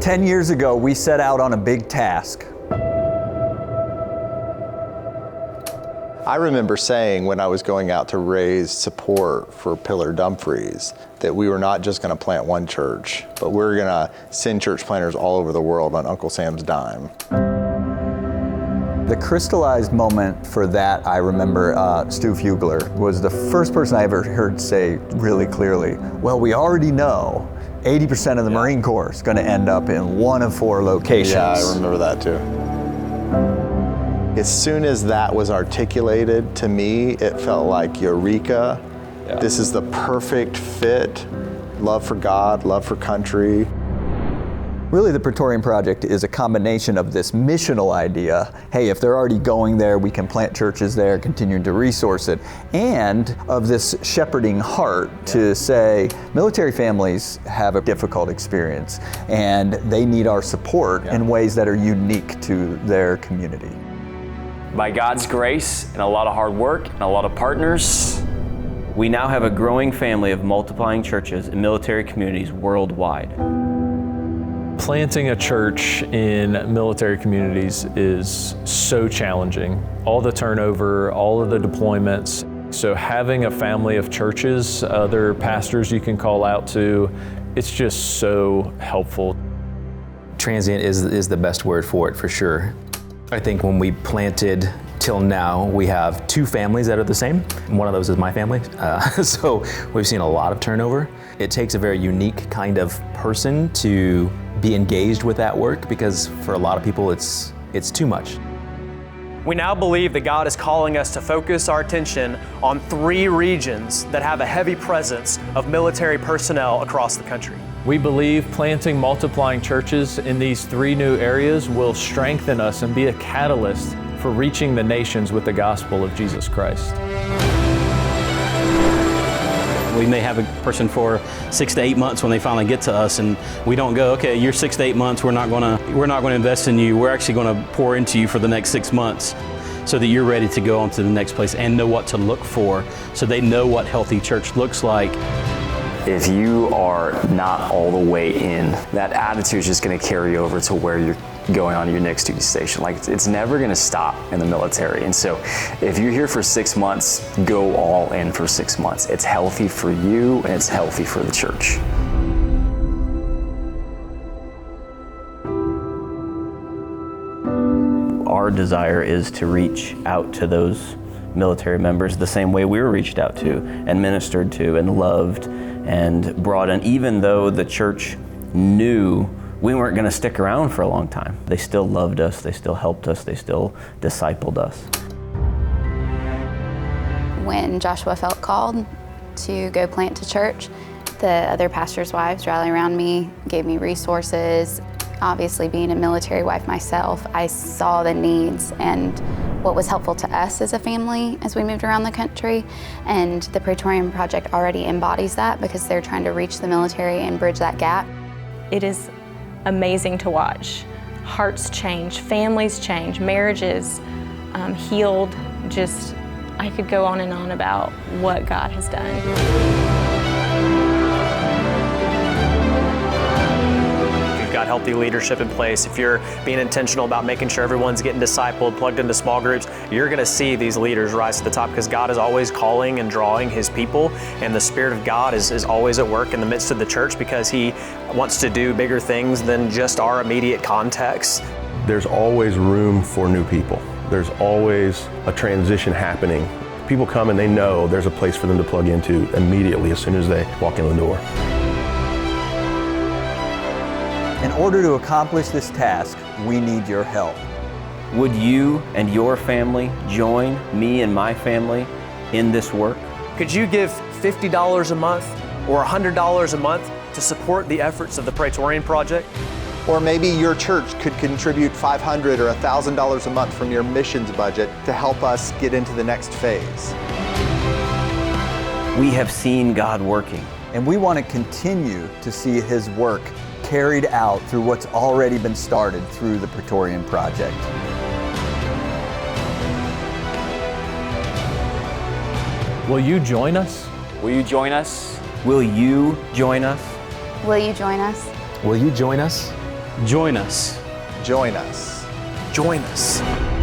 10 years ago, we set out on a big task. I remember saying when I was going out to raise support for Pillar Dumfries that we were not just going to plant one church, but we were going to send church planters all over the world on Uncle Sam's dime. The crystallized moment for that, I remember Stu Fugler was the first person I ever heard say really clearly, well, we already know 80% of the Marine Corps is going to end up in one of 4 locations. Yeah, I remember that too. As soon as that was articulated to me, it felt like eureka. Yeah. This is the perfect fit. Love for God, love for country. Really, the Praetorian Project is a combination of this missional idea, hey, if they're already going there, we can plant churches there, continuing to resource it, and of this shepherding heart to say, military families have a difficult experience, and they need our support in ways that are unique to their community. By God's grace and a lot of hard work and a lot of partners, we now have a growing family of multiplying churches in military communities worldwide. Planting a church in military communities is so challenging. All the turnover, all of the deployments. So having a family of churches, other pastors you can call out to, it's just so helpful. Transient is the best word for it, for sure. I think when we planted till now, we have 2 families that are the same. One of those is my family. So we've seen a lot of turnover. It takes a very unique kind of person to be engaged with that work, because for a lot of people it's too much. We now believe that God is calling us to focus our attention on 3 regions that have a heavy presence of military personnel across the country. We believe planting multiplying churches in these 3 new areas will strengthen us and be a catalyst for reaching the nations with the gospel of Jesus Christ. We may have a person for 6 to 8 months when they finally get to us, and we don't go, okay, you're 6 to 8 months, we're not going to invest in you. We're actually going to pour into you for the next 6 months so that you're ready to go on to the next place and know what to look for, so they know what healthy church looks like. If you are not all the way in, that attitude is just going to carry over to where you're going on your next duty station. Like, it's never going to stop in the military. And so if you're here for 6 months, go all in for 6 months. It's healthy for you and it's healthy for the church. Our desire is to reach out to those military members the same way we were reached out to and ministered to and loved and brought in, even though the church knew we weren't going to stick around for a long time. They still loved us, they still helped us, they still discipled us. When Joshua felt called to go plant a church, the other pastors' wives rallied around me, gave me resources. Obviously, being a military wife myself, I saw the needs and what was helpful to us as a family as we moved around the country. And the Praetorian Project already embodies that, because they're trying to reach the military and bridge that gap. It is amazing to watch. Hearts change, families change, marriages healed. Just, I could go on and on about what God has done. Got healthy leadership in place, if you're being intentional about making sure everyone's getting discipled, plugged into small groups, you're going to see these leaders rise to the top, because God is always calling and drawing His people, and the Spirit of God is always at work in the midst of the church, because He wants to do bigger things than just our immediate context. There's always room for new people. There's always a transition happening. People come and they know there's a place for them to plug into immediately as soon as they walk in the door. In order to accomplish this task, we need your help. Would you and your family join me and my family in this work? Could you give $50 a month or $100 a month to support the efforts of the Praetorian Project? Or maybe your church could contribute $500 or $1,000 a month from your missions budget to help us get into the next phase. We have seen God working. And we want to continue to see His work carried out through what's already been started through the Praetorian Project. Will you join us? Will you join us? Will you join us? Will you join us? Will you join us? Join us. Join us. Join us.